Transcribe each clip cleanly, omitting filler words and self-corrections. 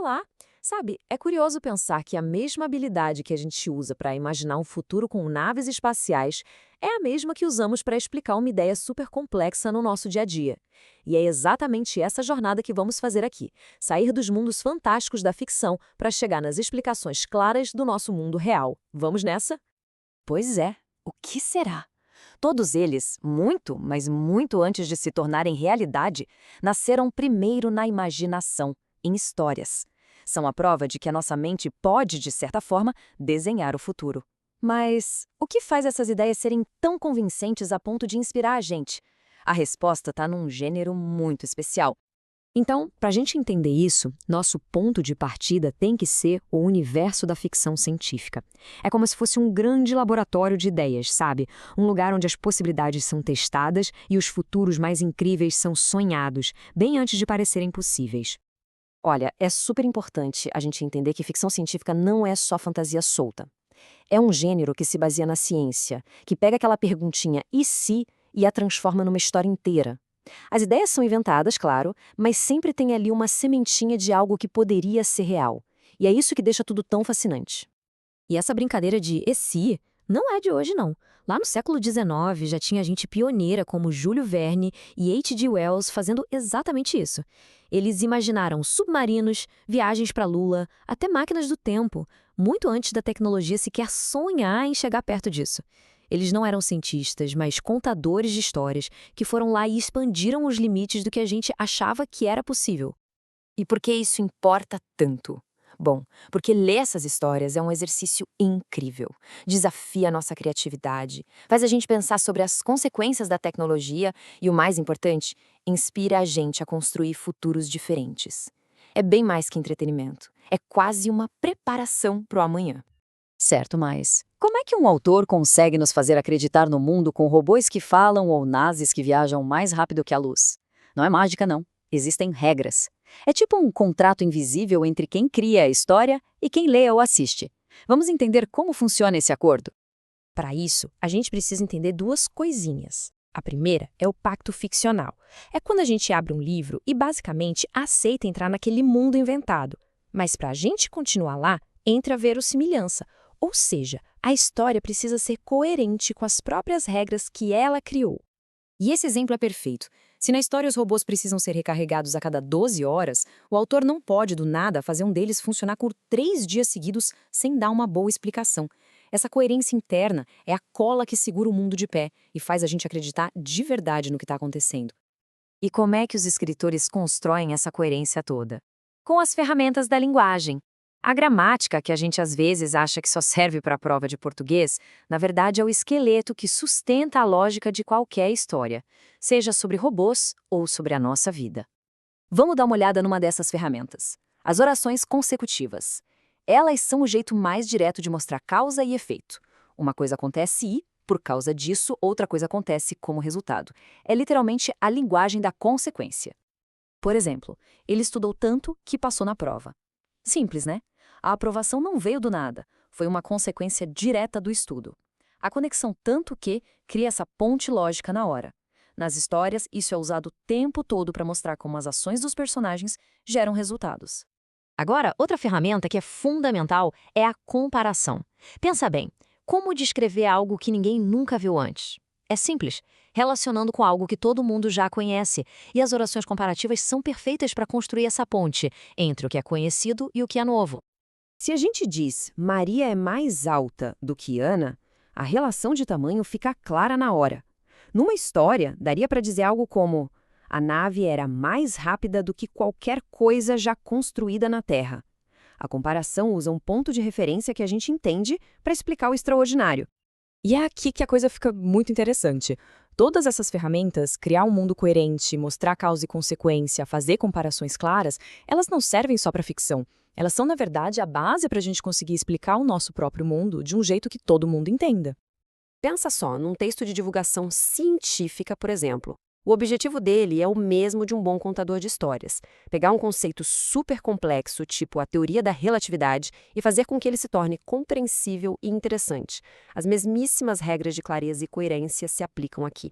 lá. Sabe, é curioso pensar que a mesma habilidade que a gente usa para imaginar um futuro com naves espaciais é a mesma que usamos para explicar uma ideia super complexa no nosso dia a dia. E é exatamente essa jornada que vamos fazer aqui: sair dos mundos fantásticos da ficção para chegar nas explicações claras do nosso mundo real. Vamos nessa? Pois é, o que será? Todos eles, muito, mas muito antes de se tornarem realidade, nasceram primeiro na imaginação, em histórias. São a prova de que a nossa mente pode, de certa forma, desenhar o futuro. Mas o que faz essas ideias serem tão convincentes a ponto de inspirar a gente? A resposta está num gênero muito especial. Então, para a gente entender isso, nosso ponto de partida tem que ser o universo da ficção científica. É como se fosse um grande laboratório de ideias, sabe? Um lugar onde as possibilidades são testadas e os futuros mais incríveis são sonhados, bem antes de parecerem possíveis. Olha, é super importante a gente entender que ficção científica não é só fantasia solta. É um gênero que se baseia na ciência, que pega aquela perguntinha "e se?" e a transforma numa história inteira. As ideias são inventadas, claro, mas sempre tem ali uma sementinha de algo que poderia ser real. E é isso que deixa tudo tão fascinante. E essa brincadeira de "e se" não é de hoje, não. Lá no século XIX já tinha gente pioneira como Júlio Verne e H.G. Wells fazendo exatamente isso. Eles imaginaram submarinos, viagens para a Lua, até máquinas do tempo, muito antes da tecnologia sequer sonhar em chegar perto disso. Eles não eram cientistas, mas contadores de histórias que foram lá e expandiram os limites do que a gente achava que era possível. E por que isso importa tanto? Bom, porque ler essas histórias é um exercício incrível. Desafia a nossa criatividade, faz a gente pensar sobre as consequências da tecnologia e, o mais importante, inspira a gente a construir futuros diferentes. É bem mais que entretenimento. É quase uma preparação para o amanhã. Certo, mas como é que um autor consegue nos fazer acreditar no mundo com robôs que falam ou naves que viajam mais rápido que a luz? Não é mágica, não. Existem regras. É tipo um contrato invisível entre quem cria a história e quem lê ou assiste. Vamos entender como funciona esse acordo? Para isso, a gente precisa entender duas coisinhas. A primeira é o pacto ficcional. É quando a gente abre um livro e basicamente aceita entrar naquele mundo inventado. Mas para a gente continuar lá, entra a verossimilhança. Ou seja, a história precisa ser coerente com as próprias regras que ela criou. E esse exemplo é perfeito. Se na história os robôs precisam ser recarregados a cada 12 horas, o autor não pode, do nada, fazer um deles funcionar por 3 dias seguidos sem dar uma boa explicação. Essa coerência interna é a cola que segura o mundo de pé e faz a gente acreditar de verdade no que está acontecendo. E como é que os escritores constroem essa coerência toda? Com as ferramentas da linguagem. A gramática, que a gente às vezes acha que só serve para a prova de português, na verdade é o esqueleto que sustenta a lógica de qualquer história, seja sobre robôs ou sobre a nossa vida. Vamos dar uma olhada numa dessas ferramentas. As orações consecutivas. Elas são o jeito mais direto de mostrar causa e efeito. Uma coisa acontece e, por causa disso, outra coisa acontece como resultado. É literalmente a linguagem da consequência. Por exemplo, ele estudou tanto que passou na prova. Simples, né? A aprovação não veio do nada, foi uma consequência direta do estudo. A conexão tanto que cria essa ponte lógica na hora. Nas histórias, isso é usado o tempo todo para mostrar como as ações dos personagens geram resultados. Agora, outra ferramenta que é fundamental é a comparação. Pensa bem, como descrever algo que ninguém nunca viu antes? É simples, relacionando com algo que todo mundo já conhece, e as orações comparativas são perfeitas para construir essa ponte entre o que é conhecido e o que é novo. Se a gente diz Maria é mais alta do que Ana, a relação de tamanho fica clara na hora. Numa história, daria para dizer algo como: a nave era mais rápida do que qualquer coisa já construída na Terra. A comparação usa um ponto de referência que a gente entende para explicar o extraordinário. E é aqui que a coisa fica muito interessante. Todas essas ferramentas, criar um mundo coerente, mostrar causa e consequência, fazer comparações claras, elas não servem só para ficção. Elas são, na verdade, a base para a gente conseguir explicar o nosso próprio mundo de um jeito que todo mundo entenda. Pensa só, num texto de divulgação científica, por exemplo. O objetivo dele é o mesmo de um bom contador de histórias: pegar um conceito super complexo, tipo a teoria da relatividade, e fazer com que ele se torne compreensível e interessante. As mesmíssimas regras de clareza e coerência se aplicam aqui.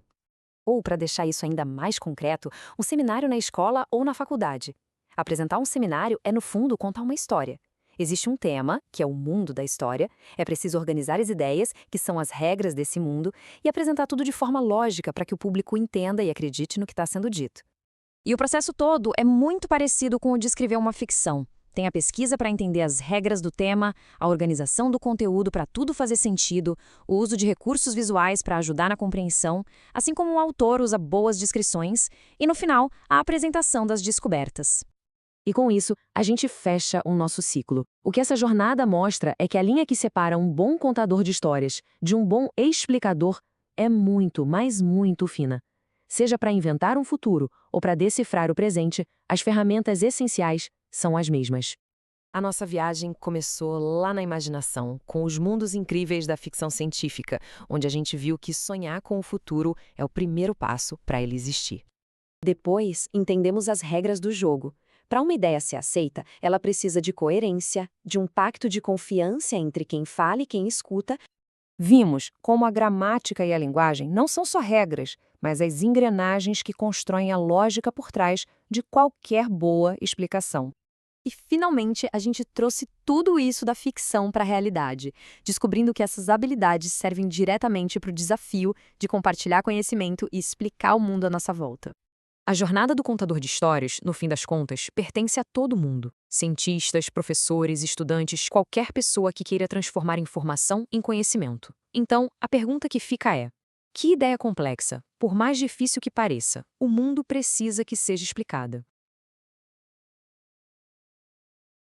Ou, para deixar isso ainda mais concreto, um seminário na escola ou na faculdade. Apresentar um seminário é, no fundo, contar uma história. Existe um tema, que é o mundo da história, é preciso organizar as ideias, que são as regras desse mundo, e apresentar tudo de forma lógica para que o público entenda e acredite no que está sendo dito. E o processo todo é muito parecido com o de escrever uma ficção. Tem a pesquisa para entender as regras do tema, a organização do conteúdo para tudo fazer sentido, o uso de recursos visuais para ajudar na compreensão, assim como o autor usa boas descrições, e no final, a apresentação das descobertas. E com isso, a gente fecha o nosso ciclo. O que essa jornada mostra é que a linha que separa um bom contador de histórias de um bom explicador é muito, mas muito fina. Seja para inventar um futuro ou para decifrar o presente, as ferramentas essenciais são as mesmas. A nossa viagem começou lá na imaginação, com os mundos incríveis da ficção científica, onde a gente viu que sonhar com o futuro é o primeiro passo para ele existir. Depois, entendemos as regras do jogo. Para uma ideia ser aceita, ela precisa de coerência, de um pacto de confiança entre quem fala e quem escuta. Vimos como a gramática e a linguagem não são só regras, mas as engrenagens que constroem a lógica por trás de qualquer boa explicação. E, finalmente, a gente trouxe tudo isso da ficção para a realidade, descobrindo que essas habilidades servem diretamente para o desafio de compartilhar conhecimento e explicar o mundo à nossa volta. A jornada do contador de histórias, no fim das contas, pertence a todo mundo. Cientistas, professores, estudantes, qualquer pessoa que queira transformar informação em conhecimento. Então, a pergunta que fica é: que ideia complexa, por mais difícil que pareça, o mundo precisa que seja explicada?